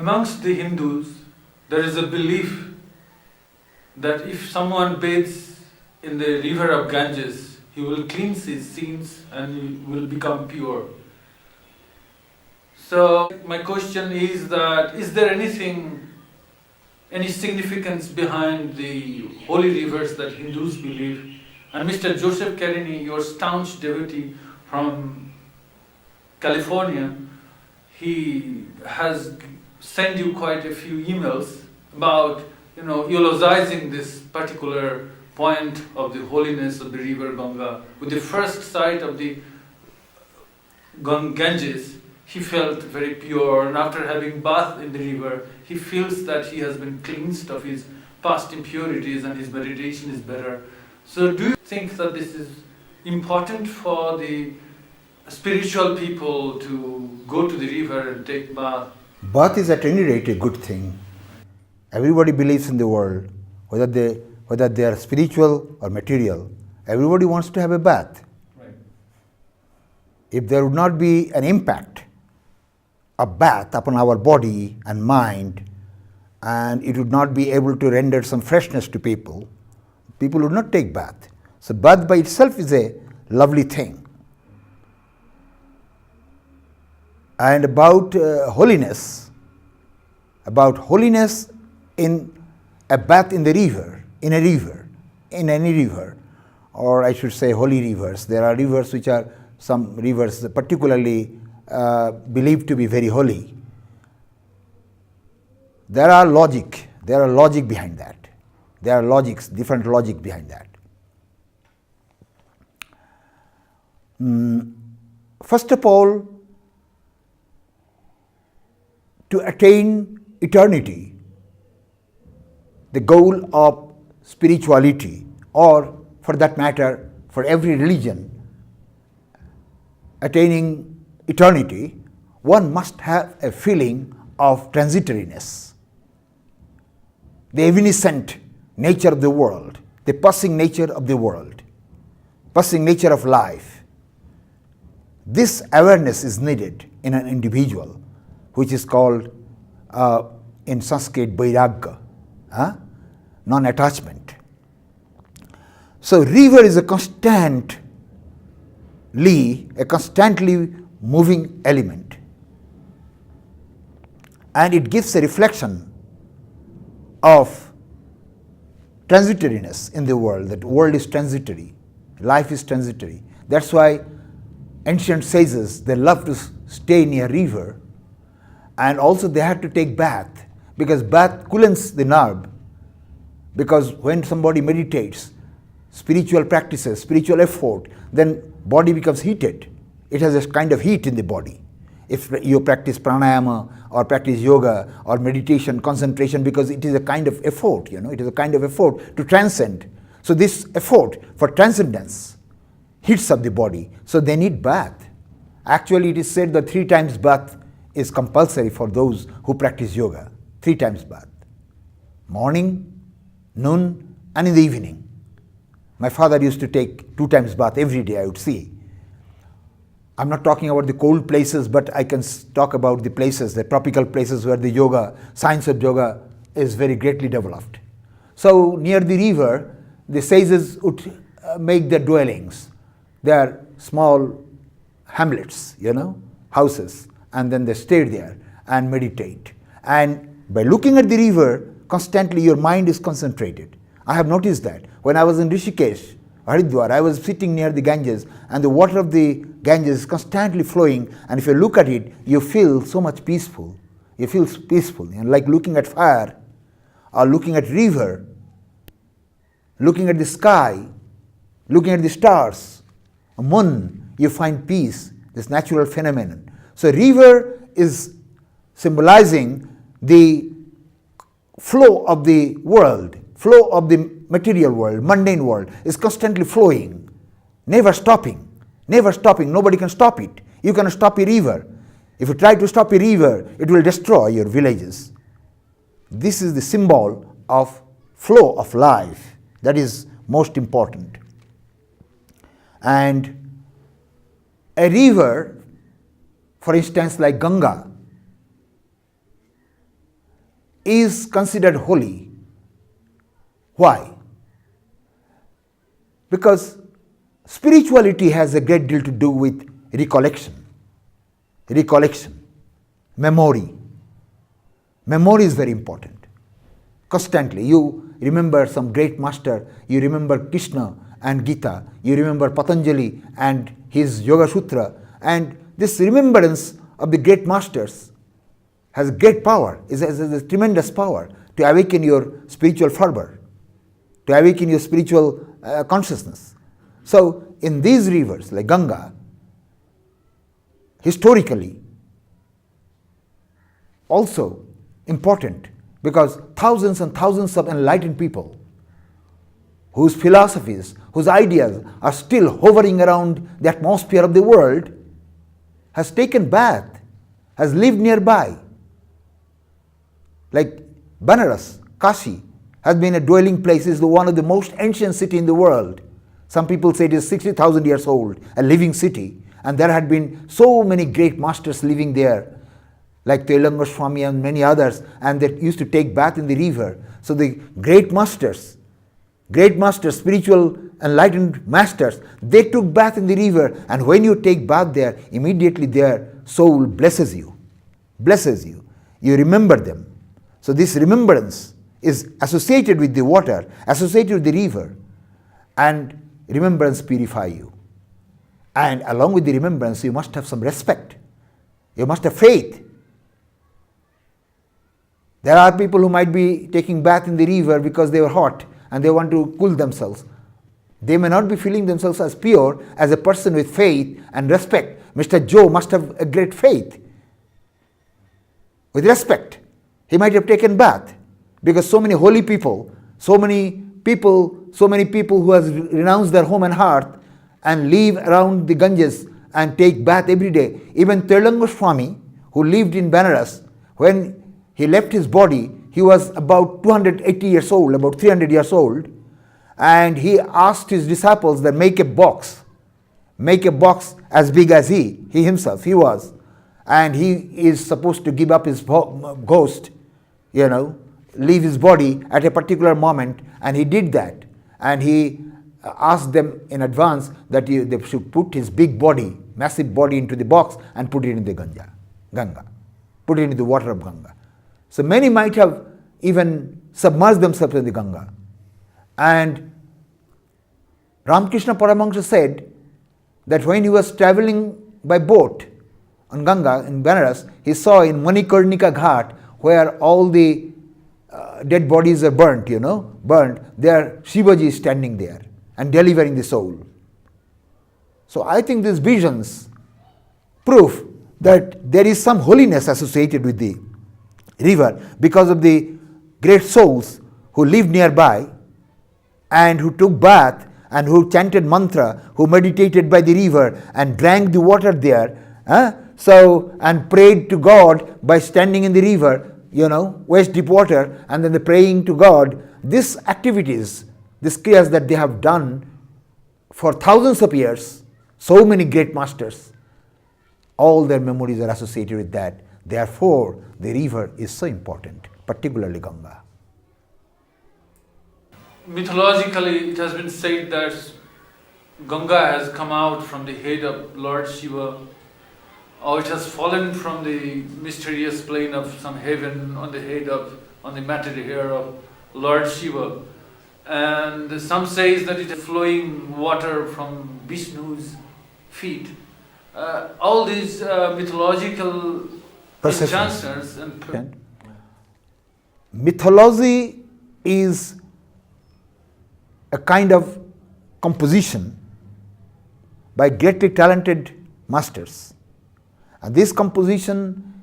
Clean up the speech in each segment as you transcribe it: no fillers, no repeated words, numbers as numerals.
Amongst the Hindus, there is a belief that if someone bathes in the river of Ganges, he will cleanse his sins and he will become pure. So my question is that, is there anything, any significance behind the holy rivers that Hindus believe? And Mr. Joseph Carini, your staunch devotee from California, he has sent you quite a few emails about, eulogizing this particular point of the holiness of the river Ganga. With the first sight of the Ganges, he felt very pure, and after having bathed in the river, he feels that he has been cleansed of his past impurities and his meditation is better. So do you think that this is important for the spiritual people to go to the river and take bath? Bath is at any rate a good thing. Everybody believes in the world, whether they are spiritual or material. Everybody wants to have a bath. Right. If there would not be an impact of bath upon our body and mind, and it would not be able to render some freshness to people, people would not take bath. So bath by itself is a lovely thing. And about holiness in a bath in the river, in any river, or I should say holy rivers. There are rivers which are, some rivers particularly believed to be very holy. There are logic behind that. There are different logic behind that. First of all, to attain eternity, the goal of spirituality, or for that matter, for every religion, attaining eternity, one must have a feeling of transitoriness, the evanescent nature of the world, the passing nature of the world, passing nature of life. This awareness is needed in an individual, which is called in Sanskrit Vairagya, non-attachment. So river is a constantly moving element, and it gives a reflection of transitoriness in the world, that world is transitory, life is transitory. That's why ancient sages, they love to stay near river, and also they had to take bath, because bath cools the nerve. Because when somebody meditates, spiritual practices, spiritual effort, then body becomes heated. It has a kind of heat in the body. If you practice pranayama or practice yoga or meditation, concentration, because it is a kind of effort, it is a kind of effort to transcend. So this effort for transcendence heats up the body. So they need bath. Actually, it is said that 3 times bath is compulsory for those who practice yoga. 3 times bath. Morning, noon, and in the evening. My father used to take 2 times bath every day, I would see. I'm not talking about the cold places, but I can talk about the places, the tropical places where the yoga, science of yoga is very greatly developed. So near the river, the sages would make their dwellings. They are small hamlets, houses, and then they stay there and meditate. And by looking at the river, constantly your mind is concentrated. I have noticed that. When I was in Rishikesh, Haridwar, I was sitting near the Ganges, and the water of the Ganges is constantly flowing, and if you look at it, you feel so much peaceful. You feel peaceful, like looking at fire, or looking at river, looking at the sky, looking at the stars, a moon, you find peace, this natural phenomenon. So river is symbolizing the flow of the world, flow of the material world, mundane world, is constantly flowing, never stopping, nobody can stop it. You cannot stop a river. If you try to stop a river, it will destroy your villages. This is the symbol of flow of life, that is most important. And a river, for instance, like Ganga, is considered holy. Why? Because spirituality has a great deal to do with recollection, memory. Memory is very important. Constantly, you remember some great master, you remember Krishna and Gita, you remember Patanjali and his Yoga Sutra, and this remembrance of the great masters has great power, has a tremendous power to awaken your spiritual fervor, to awaken your spiritual consciousness. So, in these rivers like Ganga, historically, also important because thousands and thousands of enlightened people whose philosophies, whose ideas are still hovering around the atmosphere of the world has taken bath, has lived nearby. Like Banaras, Kashi has been a dwelling place, is one of the most ancient city in the world. Some people say it is 60,000 years old, a living city, and there had been so many great masters living there, like Telanga Swami and many others, and they used to take bath in the river. So the great masters, spiritual enlightened masters, they took bath in the river, and when you take bath there, immediately their soul blesses you. You remember them. So this remembrance is associated with the water, associated with the river, and remembrance purify you. And along with the remembrance, you must have some respect. You must have faith. There are people who might be taking bath in the river because they were hot and they want to cool themselves. They may not be feeling themselves as pure as a person with faith and respect. Mr. Joe must have a great faith. With respect, he might have taken bath because so many holy people, so many people who has renounced their home and hearth and live around the Ganges and take bath every day. Even Telanga Swami, who lived in Banaras, when he left his body, he was about 280 years old, about 300 years old, and he asked his disciples that make a box as big as he himself, he was, and he is supposed to give up his ghost, leave his body at a particular moment, and he did that, and he asked them in advance that they should put his big body, massive body into the box and put it in the Ganga, put it into the water of Ganga. So many might have even submerged themselves in the Ganga. And Ramakrishna Paramahansa said that when he was traveling by boat on Ganga in Banaras, he saw in Manikarnika Ghat, where all the dead bodies are burnt, there Shivaji is standing there and delivering the soul. So I think these visions prove that there is some holiness associated with the river because of the great souls who lived nearby and who took bath and who chanted mantra, who meditated by the river and drank the water there, and prayed to God by standing in the river, waist deep water, and then the praying to God. These activities, these kriyas that they have done for thousands of years, so many great masters, all their memories are associated with that. Therefore, the river is so important, particularly Ganga. Mythologically, it has been said that Ganga has come out from the head of Lord Shiva, or it has fallen from the mysterious plane of some heaven on the matted hair of Lord Shiva. And some says that it is flowing water from Vishnu's feet. All these mythological enchanters and mythology is a kind of composition by greatly talented masters. And this composition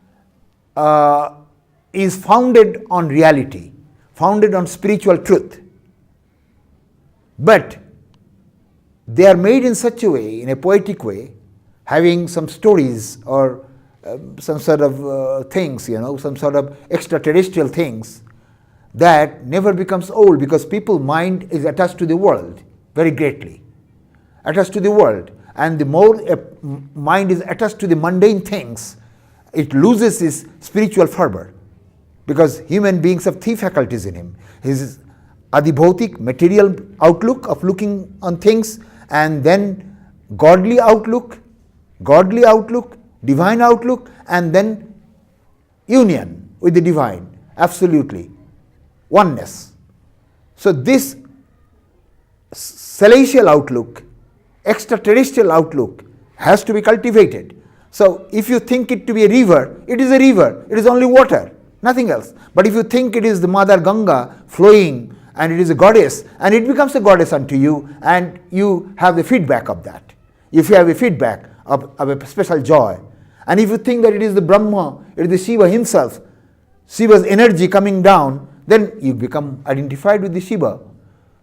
is founded on reality, founded on spiritual truth. But they are made in such a way, in a poetic way, having some stories or some sort of things, some sort of extraterrestrial things that never becomes old because people's mind is attached to the world very greatly, attached to the world. And the more a mind is attached to the mundane things, it loses its spiritual fervor. because human beings have three faculties in him. His adibhautik, material outlook of looking on things, and then godly outlook, divine outlook, and then union with the divine, absolutely, oneness. So this celestial outlook, extraterrestrial outlook has to be cultivated. So if you think it to be a river, it is a river, it is only water, nothing else. But if you think it is the Mother Ganga flowing and it is a goddess, and it becomes a goddess unto you, and you have the feedback of that. If you have a feedback of a special joy, and if you think that it is the Brahma, it is the Shiva himself, Shiva's energy coming down, then you become identified with the Shiva.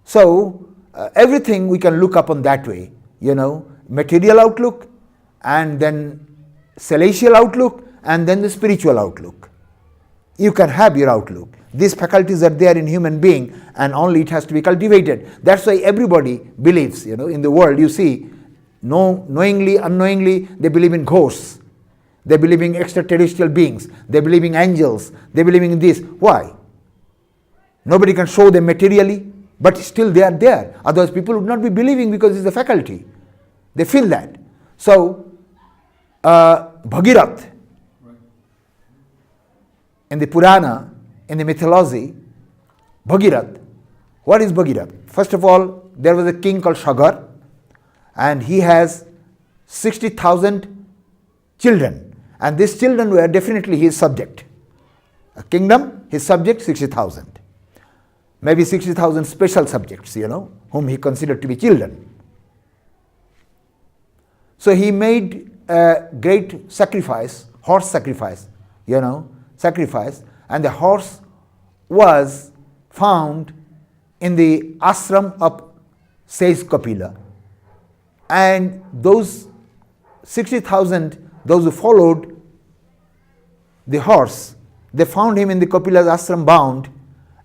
So everything we can look upon that way, material outlook, and then celestial outlook, and then the spiritual outlook. You can have your outlook. These faculties are there in human being, and only it has to be cultivated. That's why everybody believes, in the world you see, knowingly, unknowingly, they believe in ghosts. They believe in extraterrestrial beings. They believe in angels. They believe in this. Why? Nobody can show them materially, but still they are there. Otherwise people would not be believing, because it's a faculty. They feel that. So, Bhagirath, in the Purana, in the mythology, Bhagirath, what is Bhagirath? First of all, there was a king called Sagar, and he has 60,000 children, and these children were definitely his subject. A kingdom, his subject, 60,000. Maybe 60,000 special subjects, whom he considered to be children. So he made a great sacrifice, horse sacrifice, sacrifice, and the horse was found in the ashram of sage Kapila. And those 60,000, those who followed the horse, they found him in the Kapila's ashram bound,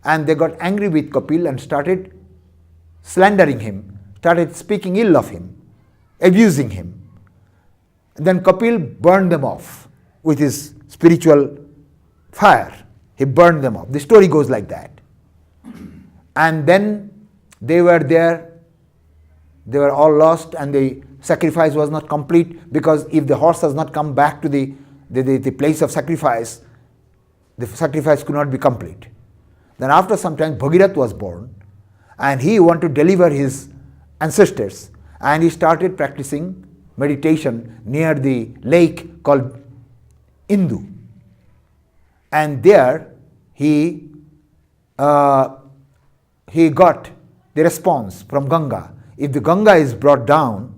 and they got angry with Kapil and started slandering him, started speaking ill of him, abusing him. And then Kapil burned them off with his spiritual fire. He burned them off. The story goes like that. And then they were there, they were all lost, and the sacrifice was not complete, because if the horse has not come back to the place of sacrifice, the sacrifice could not be complete. Then after some time, Bhagirath was born, and he wanted to deliver his ancestors, and he started practicing meditation near the lake called Indu. And there he got the response from Ganga. If the Ganga is brought down,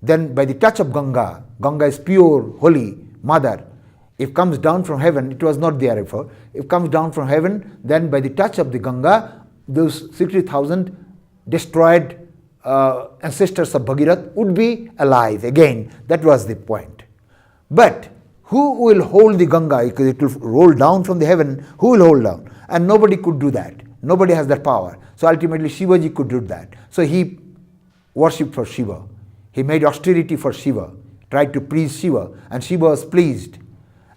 then by the touch of Ganga, Ganga is pure, holy mother. If comes down from heaven, it was not there before. If comes down from heaven, then by the touch of the Ganga, those 60,000 destroyed ancestors of Bhagirath would be alive again. That was the point. But who will hold the Ganga? Because it will roll down from the heaven. Who will hold down? And nobody could do that. Nobody has that power. So ultimately Shivaji could do that. So he worshipped for Shiva. He made austerity for Shiva, tried to please Shiva, and Shiva was pleased.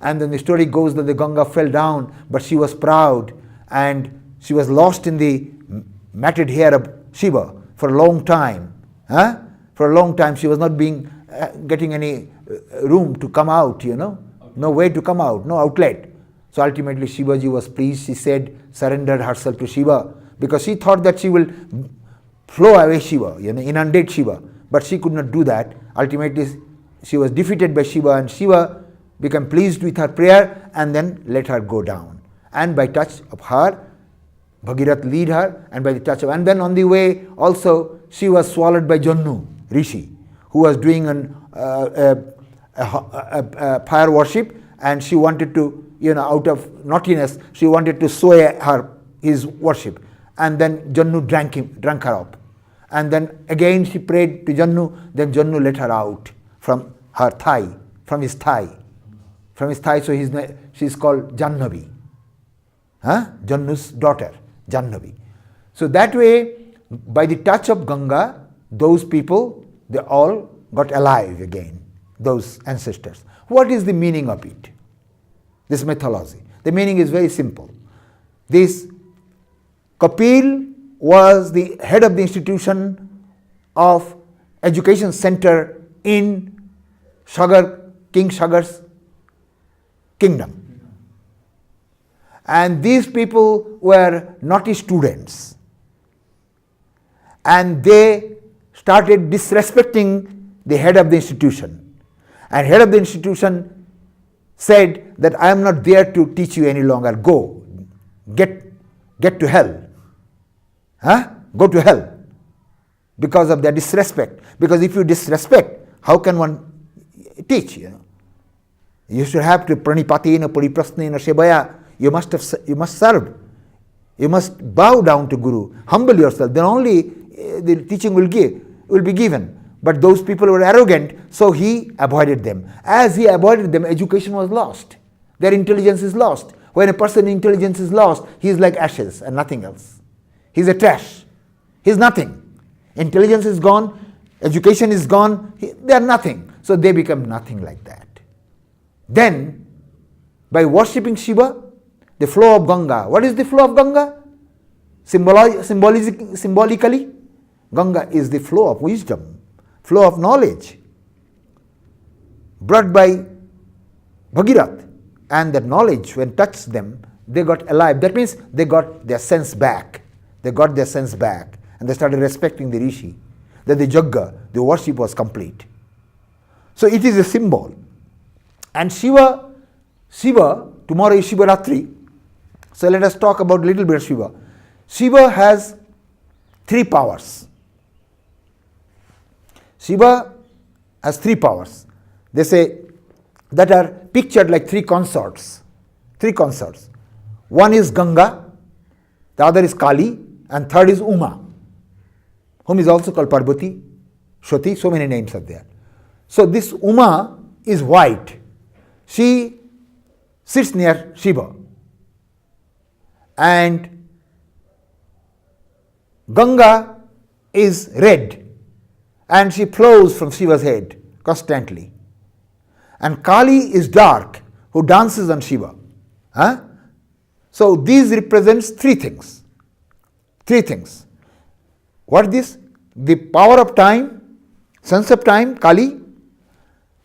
And then the story goes that the Ganga fell down, but she was proud, and she was lost in the matted hair of Shiva for a long time. For a long time she was not getting any room to come out, no way to come out, no outlet. So ultimately Shivaji was pleased. She said, surrendered herself to Shiva, because she thought that she will flow away Shiva, inundate Shiva. But she could not do that. Ultimately she was defeated by Shiva, and Shiva became pleased with her prayer and then let her go down. And by touch of her, Bhagirath lead her, and by the touch of, and then on the way also she was swallowed by Jannu Rishi, who was doing a fire worship, and she wanted to, out of naughtiness, she wanted to sow his worship, and then Jannu drank her up. And then again she prayed to Jannu, then Jannu let her out from her thigh, from his thigh. So she is called Jannavi. Jannu's daughter, Jannavi. So that way, by the touch of Ganga, those people, they all got alive again, those ancestors. What is the meaning of it? this mythology. The meaning is very simple. This Kapil was the head of the institution of education center in King Sagar's kingdom. And these people were naughty students. And they started disrespecting the head of the institution. And head of the institution said that I am not there to teach you any longer. Go. Get to hell. Go to hell. Because of their disrespect. Because if you disrespect, how can one teach? You should have to pranipatina, pariprasnena, shebaya. You must serve. You must bow down to Guru. Humble yourself. Then only the teaching will be given. But those people were arrogant, so he avoided them. As he avoided them, education was lost. Their intelligence is lost. When a person's intelligence is lost, he is like ashes and nothing else. He's a trash. He's nothing. Intelligence is gone, education is gone, they are nothing. So they become nothing like that. Then, by worshipping Shiva, the flow of Ganga. What is the flow of Ganga? Symbolically, Ganga is the flow of wisdom, flow of knowledge, brought by Bhagirath. And that knowledge, when touched them, they got alive. That means they got their sense back. They got their sense back. And they started respecting the Rishi. That the Jagga, the worship was complete. So it is a symbol. And Shiva, tomorrow is Shiva Ratri. So let us talk about a little bit of Shiva. Shiva has 3 powers. Shiva has 3 powers. They say that are pictured like 3 consorts. 3 consorts. One is Ganga, the other is Kali, and third is Uma, whom is also called Parvati, Shruti, so many names are there. So this Uma is white. She sits near Shiva. And Ganga is red, and she flows from Shiva's head constantly. And Kali is dark, who dances on Shiva. So these represents 3 things. 3 things. What is this? The power of time, sense of time, Kali,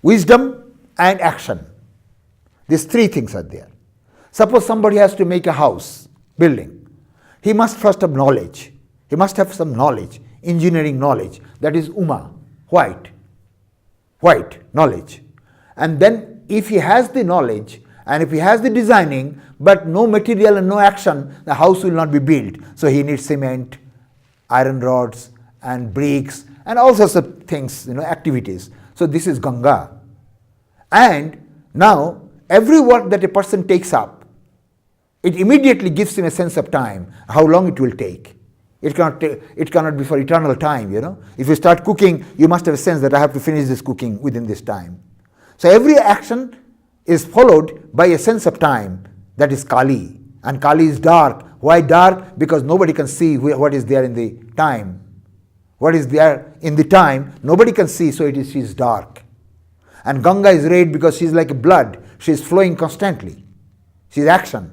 wisdom and action. These 3 things are there. Suppose somebody has to make a house, building. He must first have knowledge. He must have some knowledge, engineering knowledge. That is Uma, white knowledge. And then if he has the knowledge and if he has the designing but no material and no action, the house will not be built. So he needs cement, iron rods and bricks and all sorts of things, activities. So this is Ganga. And now every work that a person takes up, it immediately gives him a sense of time, how long it will take. It cannot be for eternal time, If you start cooking, you must have a sense that I have to finish this cooking within this time. So every action is followed by a sense of time, that is Kali. And Kali is dark. Why dark? Because nobody can see what is there in the time. What is there in the time, nobody can see, so she is dark. And Ganga is red because she is like blood. She is flowing constantly. She is action.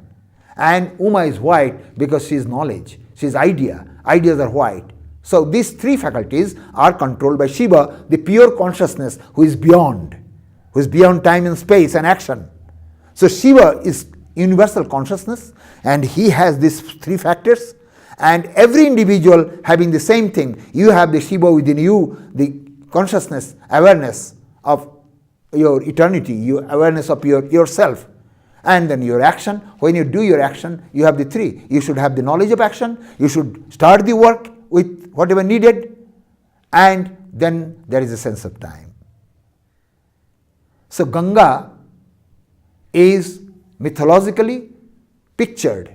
And Uma is white because she is knowledge. She is idea. Ideas are white. So these 3 faculties are controlled by Shiva, the pure consciousness who is beyond time and space and action. So Shiva is universal consciousness and he has these 3 factors, and every individual having the same thing. You have the Shiva within you, the consciousness, awareness of your eternity, your awareness of yourself. And then your action, when you do your action, you have the 3. You should have the knowledge of action, you should start the work with whatever needed, and then there is a sense of time. So Ganga is mythologically pictured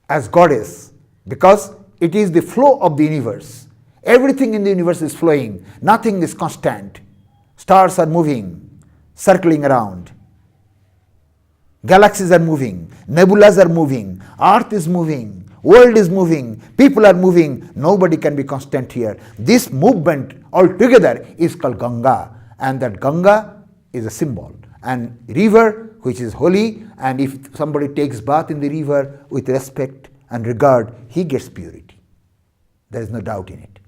as goddess because it is the flow of the universe. Everything in the universe is flowing, nothing is constant. Stars are moving, circling around. Galaxies are moving, nebulas are moving, earth is moving, world is moving, people are moving. Nobody can be constant here. This movement altogether is called Ganga, and that Ganga is a symbol. and river which is holy, and if somebody takes bath in the river with respect and regard, he gets purity. There is no doubt in it.